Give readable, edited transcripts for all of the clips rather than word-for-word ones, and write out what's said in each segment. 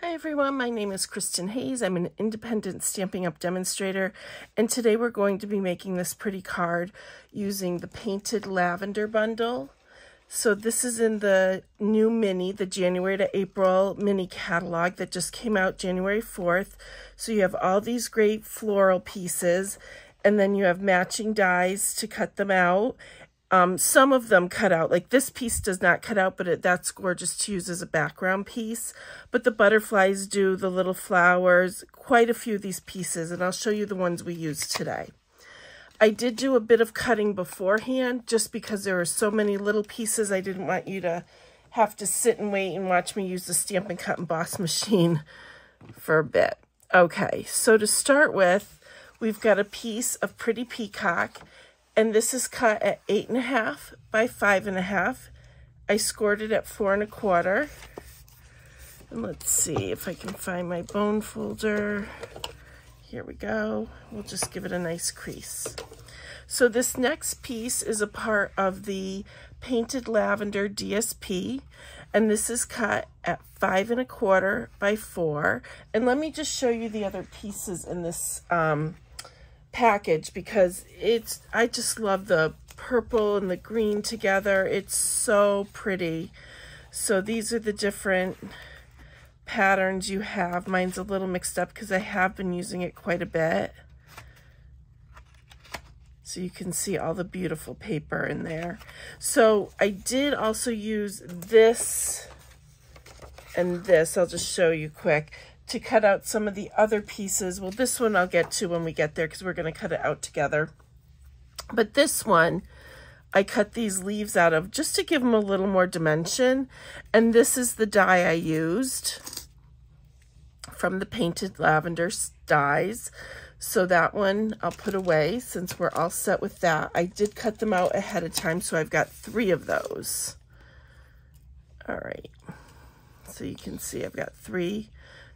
Hi everyone, my name is Kristin Hayes. I'm an independent Stampin' Up! Demonstrator, and today we're going to be making this pretty card using the Painted Lavender bundle. So this is in the new mini, the January to April mini catalog that just came out January 4th. So you have all these great floral pieces, and then you have matching dies to cut them out. Some of them cut out, like this piece does not cut out, but that's gorgeous to use as a background piece. But the butterflies do, the little flowers, quite a few of these pieces, and I'll show you the ones we used today. I did do a bit of cutting beforehand, just because there are so many little pieces. I didn't want you to have to sit and wait and watch me use the Stampin' Cut and Emboss machine for a bit. Okay, so to start with, we've got a piece of Pretty Peacock. And this is cut at 8.5 by 5.5. I scored it at 4 1/4. And let's see if I can find my bone folder. Here we go. We'll just give it a nice crease. So this next piece is a part of the Painted Lavender DSP. And this is cut at 5 1/4 by 4. And let me just show you the other pieces in this package, because I just love the purple and the green together. It's so pretty. So these are the different patterns you have. Mine's a little mixed up because I have been using it quite a bit. So you can see all the beautiful paper in there. So I did also use this and this. I'll just show you quick, to cut out some of the other pieces. Well, this one I'll get to when we get there because we're going to cut it out together. But this one, I cut these leaves out of just to give them a little more dimension. And this is the die I used from the Painted Lavender dies. So that one I'll put away since we're all set with that. I did cut them out ahead of time, so I've got 3 of those. All right. So you can see I've got 3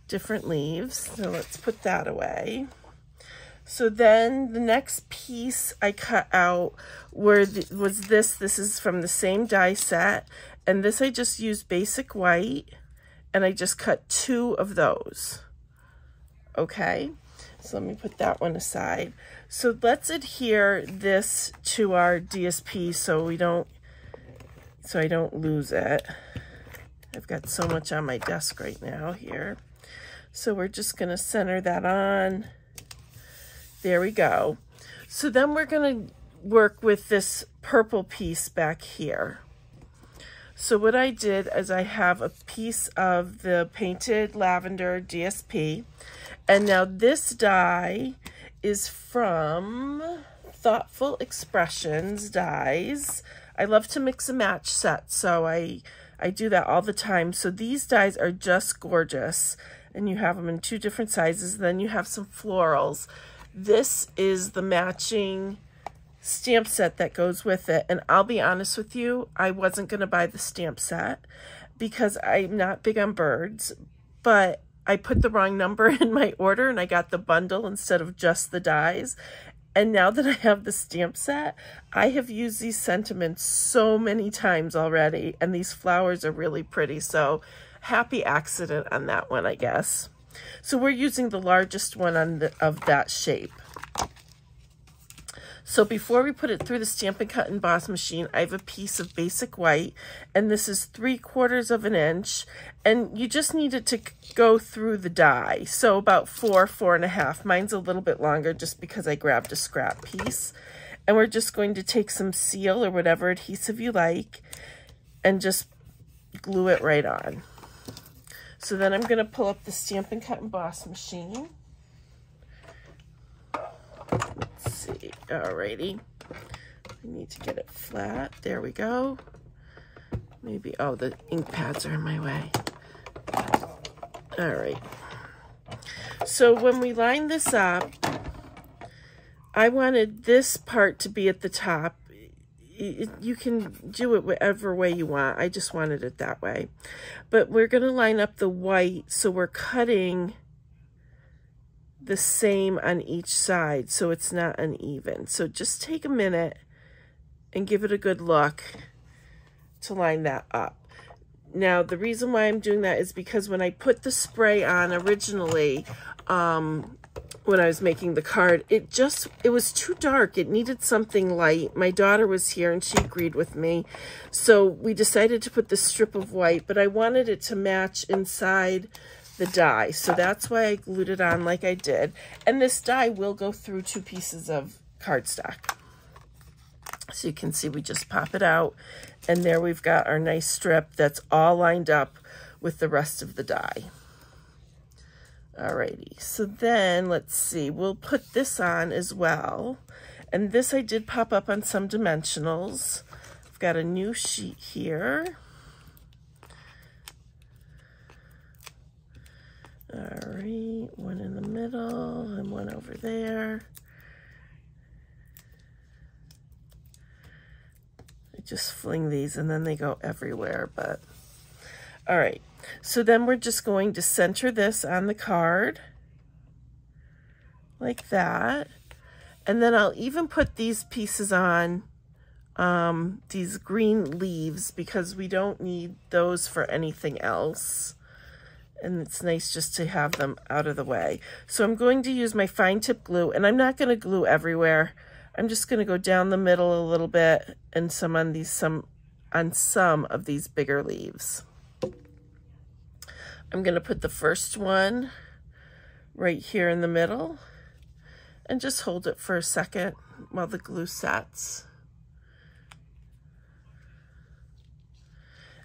different leaves. So let's put that away. So then the next piece I cut out was this. This is from the same die set, and this I just used basic white, and I just cut 2 of those. Okay, so let me put that one aside. So let's adhere this to our DSP so I don't lose it. I've got so much on my desk right now here. So we're just going to center that on. There we go. So then we're going to work with this purple piece back here. So what I did is I have a piece of the Painted Lavender DSP. And now this die is from Thoughtful Expressions dies. I love to mix and match sets, so I do that all the time. So these dies are just gorgeous. And you have them in 2 different sizes. Then you have some florals. This is the matching stamp set that goes with it. And I'll be honest with you, I wasn't going to buy the stamp set because I'm not big on birds. But I put the wrong number in my order and I got the bundle instead of just the dies. And now that I have the stamp set, I have used these sentiments so many times already. And these flowers are really pretty. So happy accident on that one, I guess. So we're using the largest one of that shape. So before we put it through the Stampin' Cut and Emboss machine, I have a piece of basic white, and this is 3/4 of an inch, and you just need it to go through the die. So about 4, 4.5. Mine's a little bit longer just because I grabbed a scrap piece. And we're just going to take some seal or whatever adhesive you like and just glue it right on. So then I'm going to pull up the Stampin' Cut and Emboss machine. Let's see. Alrighty. I need to get it flat. There we go. Maybe, oh, the ink pads are in my way. Alright. So when we line this up, I wanted this part to be at the top. You can do it whatever way you want. I just wanted it that way. But we're going to line up the white, so we're cutting the same on each side so it's not uneven. So just take a minute and give it a good look to line that up. Now, the reason why I'm doing that is because when I put the spray on originally, when I was making the card, it was too dark. It needed something light. My daughter was here and she agreed with me. So we decided to put this strip of white, but I wanted it to match inside the die. So that's why I glued it on like I did. And this die will go through 2 pieces of cardstock. So you can see we just pop it out, and there we've got our nice strip that's all lined up with the rest of the die. Alrighty, so then let's see, we'll put this on as well. And this I did pop up on some dimensionals. I've got a new sheet here. Alright, one in the middle and one over there. Just fling these and then they go everywhere, but all right. So then we're just going to center this on the card like that. And then I'll even put these pieces on, these green leaves, because we don't need those for anything else. And it's nice just to have them out of the way. So I'm going to use my fine tip glue, and I'm not going to glue everywhere. I'm just going to go down the middle a little bit and some on some of these bigger leaves. I'm going to put the first one right here in the middle and just hold it for a second while the glue sets.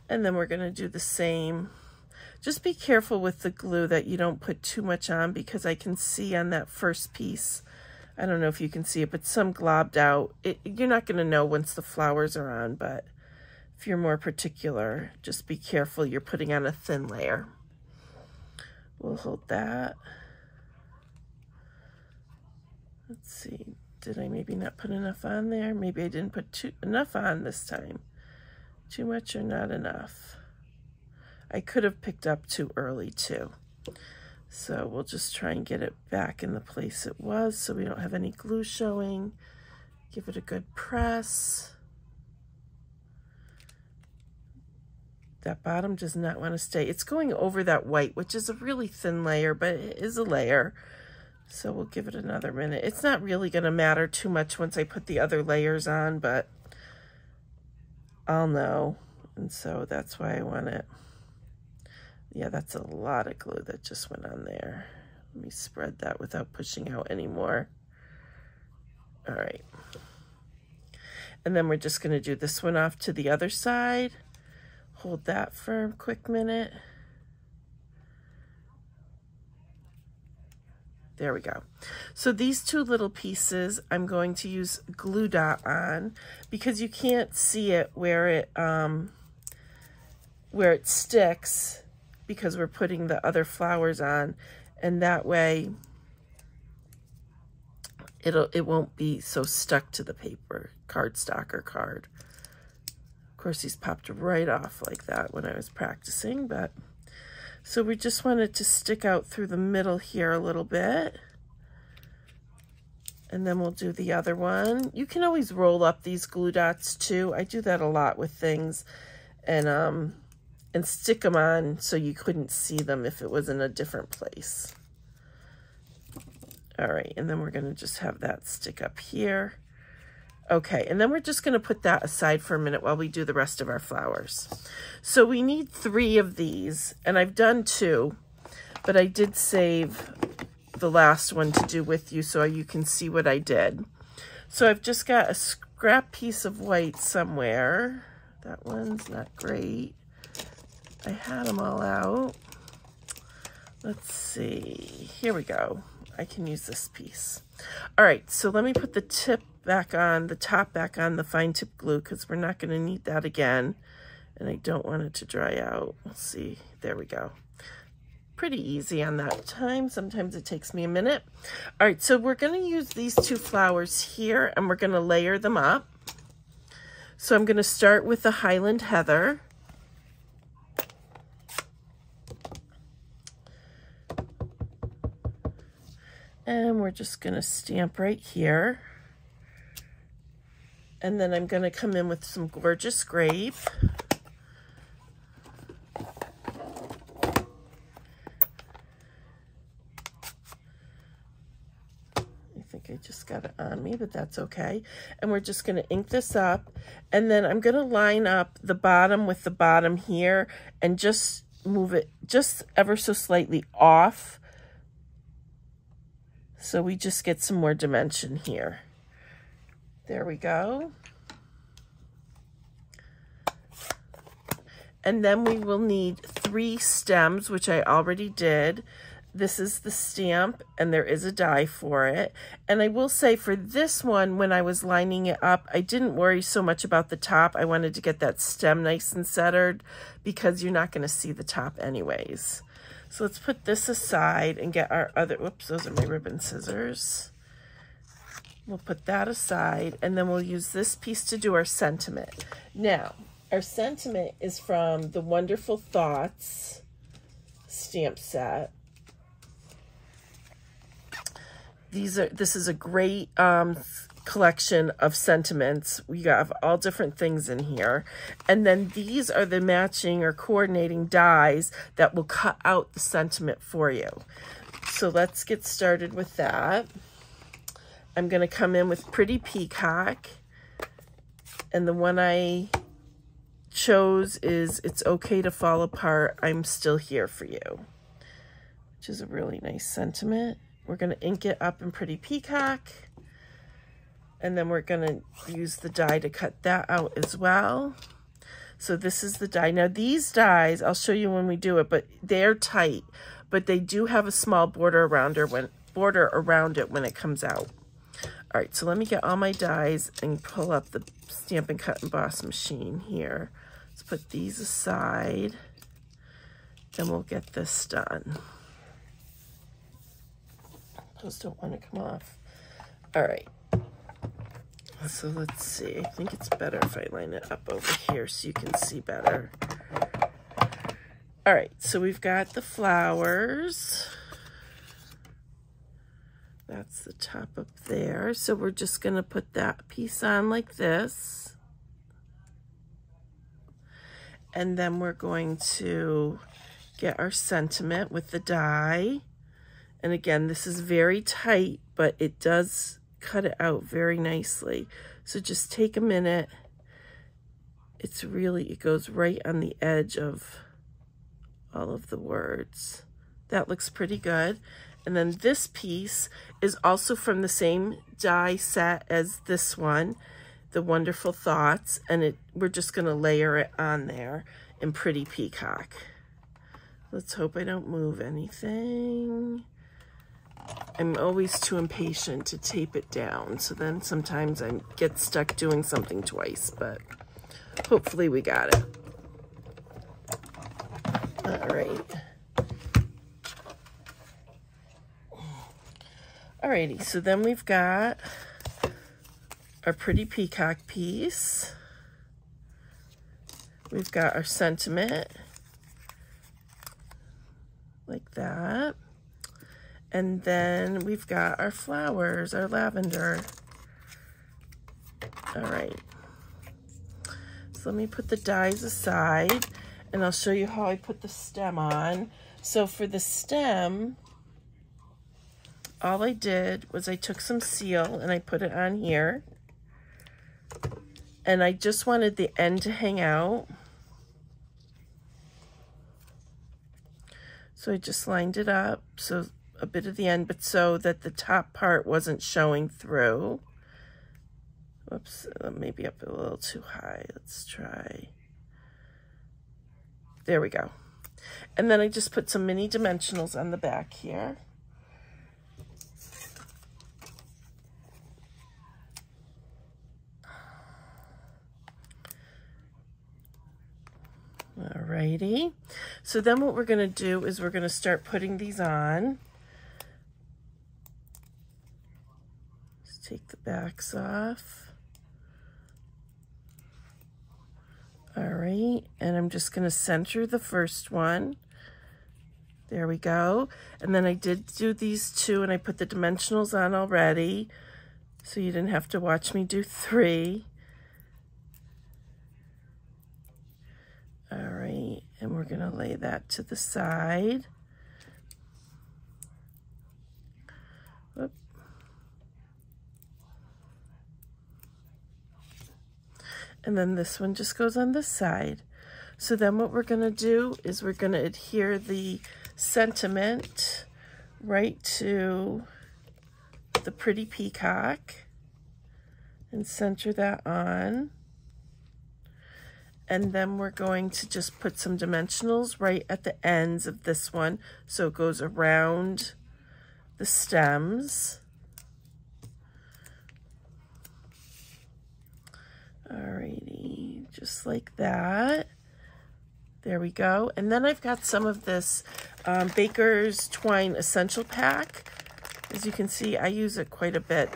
And then we're going to do the same. Just be careful with the glue that you don't put too much on, because I can see on that first piece, I don't know if you can see it, but some globbed out. You're not going to know once the flowers are on, but if you're more particular, just be careful you're putting on a thin layer. We'll hold that. Let's see, did I maybe not put enough on there? Maybe I didn't put enough on this time. Too much or not enough? I could have picked up too early too. So we'll just try and get it back in the place it was so we don't have any glue showing. Give it a good press. That bottom does not want to stay. It's going over that white, which is a really thin layer, but it is a layer. So we'll give it another minute. It's not really going to matter too much once I put the other layers on, but I'll know. And so that's why I want it. Yeah, that's a lot of glue that just went on there. Let me spread that without pushing out anymore. All right. And then we're just going to do this one off to the other side. Hold that for a quick minute. There we go. So these 2 little pieces I'm going to use glue dot on, because you can't see it where it sticks, because we're putting the other flowers on, and that way it won't be so stuck to the paper, cardstock or card. Of course, these popped right off like that when I was practicing, but so we just want it to stick out through the middle here a little bit. And then we'll do the other one. You can always roll up these glue dots too. I do that a lot with things, and stick them on so you couldn't see them if it was in a different place. All right, and then we're going to just have that stick up here. Okay, and then we're just going to put that aside for a minute while we do the rest of our flowers. So we need 3 of these, and I've done 2, but I did save the last one to do with you so you can see what I did. So I've just got a scrap piece of white somewhere. That one's not great. I had them all out. Let's see. Here we go. I can use this piece. All right, so let me put the tip back on, the top back on the fine tip glue, because we're not going to need that again. And I don't want it to dry out. We'll see. There we go. Pretty easy on that time. Sometimes it takes me a minute. All right, so we're going to use these 2 flowers here, and we're going to layer them up. So I'm going to start with the Highland Heather. And we're just going to stamp right here. And then I'm going to come in with some gorgeous grape. like I just got it on me, but that's okay. And we're just going to ink this up, and then I'm going to line up the bottom with the bottom here and just move it just ever so slightly off, so we just get some more dimension here. There we go. And then we will need 3 stems, which I already did. This is the stamp, and there is a die for it. And I will say for this one, when I was lining it up, I didn't worry so much about the top. I wanted to get that stem nice and centered because you're not going to see the top anyways. So let's put this aside and get our other, whoops, those are my ribbon scissors. We'll put that aside, and then we'll use this piece to do our sentiment. Now, our sentiment is from the Wonderful Thoughts stamp set. This is a great collection of sentiments. We have all different things in here. And then these are the matching or coordinating dies that will cut out the sentiment for you. So let's get started with that. I'm going to come in with Pretty Peacock. And the one I chose is It's Okay to Fall Apart, I'm Still Here for You, which is a really nice sentiment. We're going to ink it up in Pretty Peacock, and then we're going to use the die to cut that out as well. So this is the die. Now these dies, I'll show you when we do it, but they're tight, but they do have a small border around it when it comes out. All right, so let me get all my dies and pull up the Stampin' Cut and Emboss machine here. Let's put these aside, then we'll get this done. Those don't want to come off. All right, so let's see. I think it's better if I line it up over here so you can see better. All right, so we've got the flowers. That's the top up there. So we're just going to put that piece on like this. And then we're going to get our sentiment with the die. And again, this is very tight, but it does cut it out very nicely. So just take a minute. It goes right on the edge of all of the words. That looks pretty good. And then this piece is also from the same die set as this one, the Wonderful Thoughts, and we're just going to layer it on there in Pretty Peacock. Let's hope I don't move anything. I'm always too impatient to tape it down, so then sometimes I get stuck doing something twice, but hopefully we got it. All right. Alrighty, so then we've got our Pretty Peacock piece. We've got our sentiment, like that. And then we've got our flowers, our lavender. All right. So let me put the dies aside, and I'll show you how I put the stem on. So for the stem, all I did was I took some seal and I put it on here. And I just wanted the end to hang out. So I just lined it up, so a bit of the end, but so that the top part wasn't showing through. Whoops, maybe up a little too high. Let's try. There we go. And then I just put some mini dimensionals on the back here. Alrighty, so then what we're going to do is we're going to start putting these on. Just take the backs off. Alright, and I'm just going to center the first one. There we go. And then I did do these two, and I put the dimensionals on already, so you didn't have to watch me do 3. All right, and we're going to lay that to the side. Whoop. And then this one just goes on this side. So then what we're going to do is we're going to adhere the sentiment right to the pretty peacock and center that on. And then we're going to just put some dimensionals right at the ends of this one so it goes around the stems. Alrighty, just like that. There we go. And then I've got some of this Baker's Twine Essential Pack. As you can see, I use it quite a bit.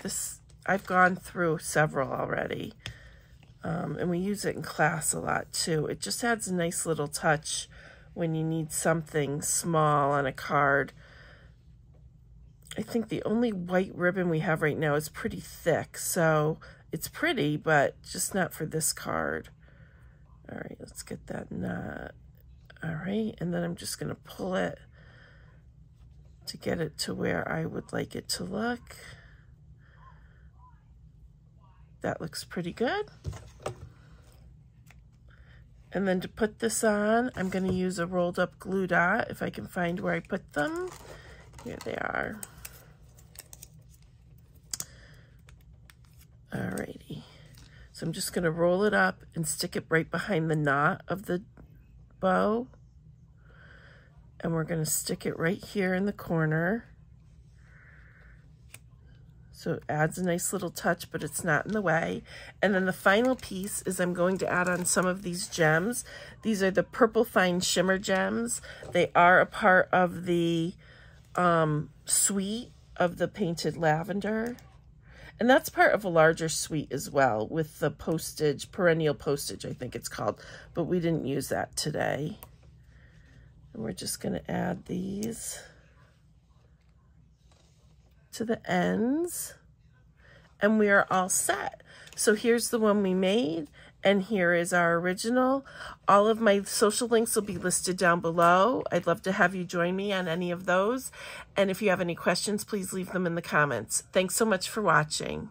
I've gone through several already. And we use it in class a lot too. It just adds a nice little touch when you need something small on a card. I think the only white ribbon we have right now is pretty thick, so it's pretty, but just not for this card. All right, let's get that knot. All right, and then I'm just going to pull it to get it to where I would like it to look. That looks pretty good. And then to put this on, I'm going to use a rolled up glue dot if I can find where I put them. Here they are. Alrighty. So I'm just going to roll it up and stick it right behind the knot of the bow. And we're going to stick it right here in the corner. So it adds a nice little touch, but it's not in the way. And then the final piece is I'm going to add on some of these gems. These are the Purple Fine Shimmer gems. They are a part of the suite of the Painted Lavender. And that's part of a larger suite as well with the postage, perennial postage, I think it's called. But we didn't use that today. And we're just going to add these to the ends. And we are all set. So here's the one we made. And here is our original. All of my social links will be listed down below. I'd love to have you join me on any of those. And if you have any questions, please leave them in the comments. Thanks so much for watching.